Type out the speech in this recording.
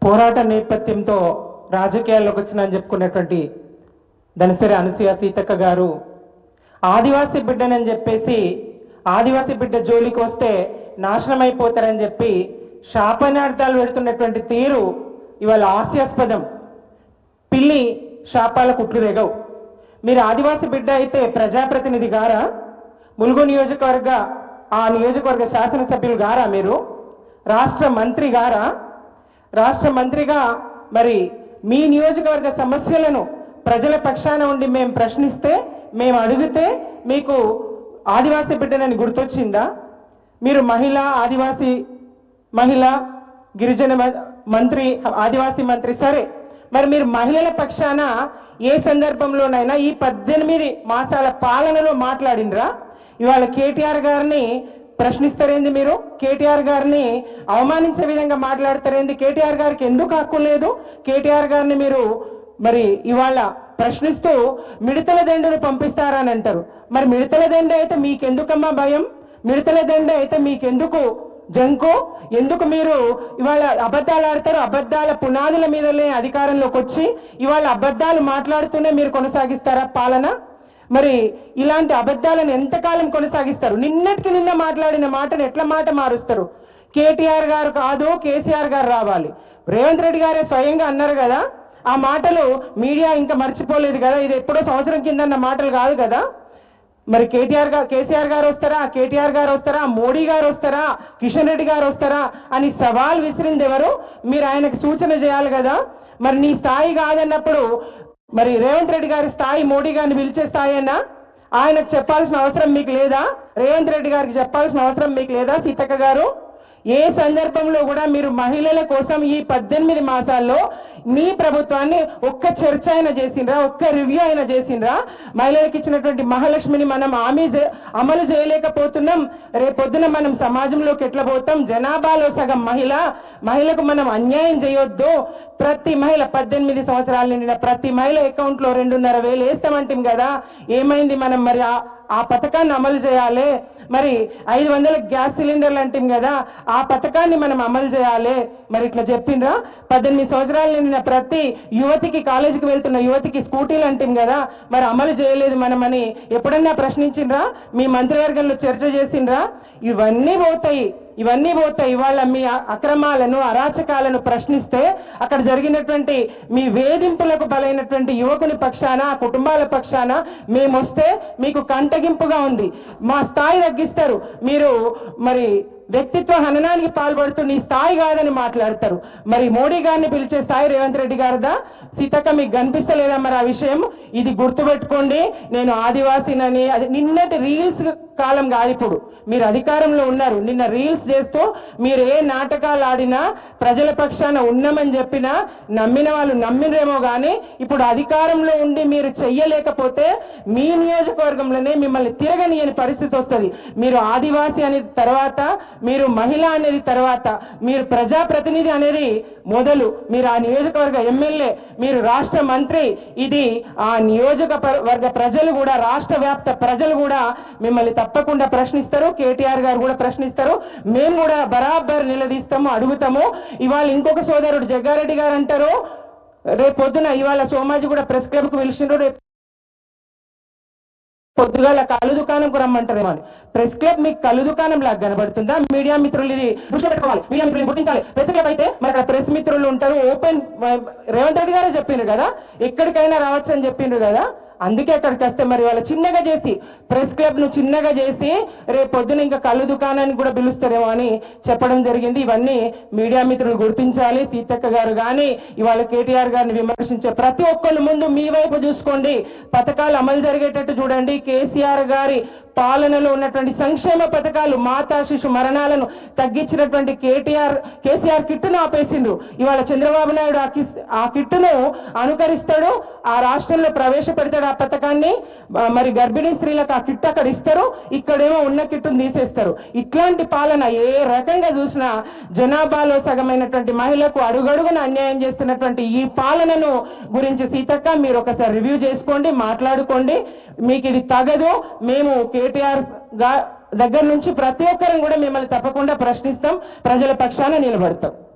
పోరాట నేపథ్యంతో రాజకీయాల్లోకి వచ్చిందని చెప్పుకున్నటువంటి దనసరి అనసూయ సీతక్క గారు ఆదివాసీ బిడ్డనని చెప్పేసి ఆదివాసీ బిడ్డ జోలికి వస్తే నాశనం అయిపోతారని చెప్పి శాపనార్థాలు పెడుతున్నటువంటి తీరు ఇవాళ హాస్యాస్పదం. పిల్లి శాపాల కుట్లు రేగవు. మీరు ఆదివాసీ బిడ్డ అయితే ప్రజాప్రతినిధి గారా? ములుగు నియోజకవర్గ ఆ నియోజకవర్గ శాసనసభ్యులు గారా? మీరు రాష్ట్ర మంత్రి గారా? రాష్ట్ర మంత్రిగా మరి మీ నియోజకవర్గ సమస్యలను ప్రజల పక్షాన ఉండి మేము ప్రశ్నిస్తే, మేము అడిగితే మీకు ఆదివాసీ బిడ్డనని గుర్తొచ్చిందా? మీరు ఆదివాసీ మహిళ గిరిజన మంత్రి, ఆదివాసీ మంత్రి, సరే, మరి మీరు మహిళల పక్షాన ఏ సందర్భంలోనైనా ఈ 18 మాసాల పాలనలో మాట్లాడినరా? ఇవాళ కేటీఆర్ గారిని ప్రశ్నిస్తారేంది? మీరు కేటీఆర్ గారిని అవమానించే విధంగా మాట్లాడతారేంది? కేటీఆర్ గారికి ఎందుకు హక్కు లేదు? కేటీఆర్ గారిని మీరు మరి ఇవాళ ప్రశ్నిస్తూ మిడతల దండను పంపిస్తారని అంటారు. మరి మిడతల దండ అయితే మీకెందుకమ్మా భయం? మిడతల దండ అయితే మీకెందుకు జంకు? ఎందుకు మీరు ఇవాళ అబద్ధాలు ఆడతారు? అబద్ధాల పునాదుల మీదనే అధికారంలోకి వచ్చి ఇవాళ అబద్ధాలు మాట్లాడుతూనే మీరు కొనసాగిస్తారా పాలన? మరి ఇలాంటి అబద్ధాలను ఎంతకాలం కొనసాగిస్తారు? నిన్నటికి నిన్న మాట్లాడిన మాటను ఎట్లా మాట మారుస్తారు? కేటీఆర్ గారు కాదు, కేసీఆర్ గారు రావాలి. రేవంత్ రెడ్డి గారే స్వయంగా అన్నారు కదా, ఆ మాటలు మీడియా ఇంకా మర్చిపోలేదు కదా, ఇది ఎప్పుడో సంవత్సరం కింద అన్న మాటలు కాదు కదా. మరి కేసీఆర్ గారు వస్తారా? కేటీఆర్ గారు వస్తారా? మోడీ గారు వస్తారా? కిషన్ రెడ్డి గారు వస్తారా అని సవాల్ విసిరింది ఎవరు? మీరు ఆయనకు సూచన చేయాలి కదా. మరి నీ స్థాయి కాదన్నప్పుడు మరి రేవంత్ రెడ్డి గారి స్థాయి మోడీ గారిని పిలిచే స్థాయి అన్నా ఆయనకు చెప్పాల్సిన అవసరం మీకు లేదా? రేవంత్ రెడ్డి గారికి చెప్పాల్సిన అవసరం మీకు లేదా? సీతక్క గారు, ఏ సందర్భంలో కూడా మీరు మహిళల కోసం ఈ 18 మాసాల్లో మీ ప్రభుత్వాన్ని ఒక్క చర్చ అయినా చేసిండ్రా? ఒక్క రివ్యూ అయినా చేసిండ్రా? మహిళలకు ఇచ్చినటువంటి మహాలక్ష్మిని మనం అమలు చేయలేకపోతున్నాం. రేపొద్దున మనం సమాజంలోకి ఎట్లా పోతాం? జనాభాలో సగం మహిళకు మనం అన్యాయం చేయొద్దు. ప్రతి మహిళ 18 సంవత్సరాల నిండిన ప్రతి మహిళ అకౌంట్లో 2,500,000 వేస్తామంటాం కదా, ఏమైంది? మనం మరి ఆ పథకాన్ని అమలు చేయాలి. మరి 500 గ్యాస్ సిలిండర్లు అంటాం కదా, ఆ పథకాన్ని మనం అమలు చేయాలి. మరి ఇట్లా చెప్పిండ్రా? 18 సంవత్సరాల నిండిన ప్రతి యువతికి, కాలేజీకి వెళ్తున్న యువతికి స్కూటీలు అంటాం కదా, మరి అమలు చేయలేదు మనమని ఎప్పుడన్నా ప్రశ్నించిండ్రా? మీ మంత్రివర్గంలో చర్చ చేసిండ్రా? ఇవన్నీ పోతాయి. ఇవాళ మీ అక్రమాలను, అరాచకాలను ప్రశ్నిస్తే అక్కడ జరిగినటువంటి మీ వేధింపులకు బలైనటువంటి యువకుని పక్షాన, కుటుంబాల పక్షాన మేము వస్తే మీకు కంటగింపుగా ఉంది. మా స్థాయి తగ్గిస్తారు. మీరు మరి వ్యక్తిత్వ హననానికి పాల్పడుతూ నీ స్థాయి కాదని మాట్లాడతారు. మరి మోడీ గారిని పిలిచే స్థాయి రేవంత్ రెడ్డి గారిదా? సీతక్క, మీకు కనిపిస్తలేదా మరి ఆ విషయం? ఇది గుర్తుపెట్టుకోండి. నేను ఆదివాసీనని, అది నిన్నటి రీల్స్ కాలం కాదు, ఇప్పుడు మీరు అధికారంలో ఉన్నారు. నిన్న రీల్స్ చేస్తూ మీరు ఏ నాటకాలు ఆడినా, ప్రజల పక్షాన ఉన్నామని చెప్పినా నమ్మిన వాళ్ళు నమ్మినరేమో కానీ ఇప్పుడు అధికారంలో ఉండి మీరు చెయ్యలేకపోతే మీ నియోజకవర్గంలోనే మిమ్మల్ని తిరగనియని పరిస్థితి వస్తుంది. మీరు ఆదివాసీ అనేది తర్వాత, మీరు మహిళ అనేది తర్వాత, మీరు ప్రజాప్రతినిధి అనేది మొదలు. మీరు ఆ నియోజకవర్గ ఎమ్మెల్యే, మీరు రాష్ట్ర మంత్రి. ఇది ఆ నియోజకవర్గ ప్రజలు కూడా, రాష్ట్ర వ్యాప్త ప్రజలు కూడా మిమ్మల్ని తప్పకుండా ప్రశ్నిస్తారు. కేటీఆర్ గారు కూడా ప్రశ్నిస్తారు. మేము కూడా బరాబర్ నిలదీస్తాము, అడుగుతాము. ఇవాళ ఇంకొక సోదరుడు జగ్గారెడ్డి గారు అంటారు, రేపు పొద్దున ఇవాళ సోమాజీ కూడా ప్రెస్ క్లబ్ కు పిలిచిండ్రు, రేపు పొద్దుగాల కళ్ళు దుకాణంకు రమ్మంటారేమో అని. ప్రెస్ క్లబ్ మీకు కళ్ళు దుకాణం లాగా కనబడుతుందా? మీడియా మిత్రులు ఇది దృష్టి పెట్టుకోవాలి, మీడియా మిత్రులు గుర్తించాలి. ప్రెస్ క్లబ్ అయితే మరి అక్కడ ప్రెస్ మిత్రులు ఉంటారు. ఓపెన్, రేవంత్ రెడ్డి గారే చెప్పిండ్రు కదా, ఎక్కడికైనా రావచ్చు అని చెప్పిండ్రు కదా, అందుకే అక్కడికి వస్తే మరి వాళ్ళ చిన్నగా చేసి, ప్రెస్ క్లబ్ ను చిన్నగా చేసి రేపు పొద్దున ఇంకా కళ్ళు దుకాణానికి కూడా పిలుస్తారేమో అని చెప్పడం జరిగింది. ఇవన్నీ మీడియా మిత్రులు గుర్తించాలి. సీతక్క గారు కానీ ఇవాళ కేటీఆర్ గారిని విమర్శించే ప్రతి ఒక్కళ్ళు ముందు మీ వైపు చూసుకోండి. పథకాలు అమలు జరిగేటట్టు చూడండి. కేసీఆర్ గారి పాలనలో ఉన్నటువంటి సంక్షేమ పథకాలు, మాతా శిశు మరణాలను తగ్గించినటువంటి కేసీఆర్ కిట్టును ఆపేసిండ్రు. ఇవాళ చంద్రబాబు నాయుడు ఆ కిట్టును అనుకరిస్తాడు, ఆ రాష్ట్రంలో ప్రవేశపెడతాడు ఆ పథకాన్ని. మరి గర్భిణీ స్త్రీలకు ఆ కిట్ అక్కడ ఇస్తారు, ఇక్కడేమో ఉన్న కిట్టును తీసేస్తారు. ఇట్లాంటి పాలన ఏ రకంగా చూసినా జనాభాలో సగమైనటువంటి మహిళకు అడుగడుగున అన్యాయం చేస్తున్నటువంటి ఈ పాలనను గురించి సీతక్క మీరు ఒకసారి రివ్యూ చేసుకోండి, మాట్లాడుకోండి. మీకు ఇది తగదు. మేము కేటీఆర్ దగ్గర నుంచి ప్రతి ఒక్కరం కూడా మిమ్మల్ని తప్పకుండా ప్రశ్నిస్తాం, ప్రజల పక్షాన నిలబడతాం.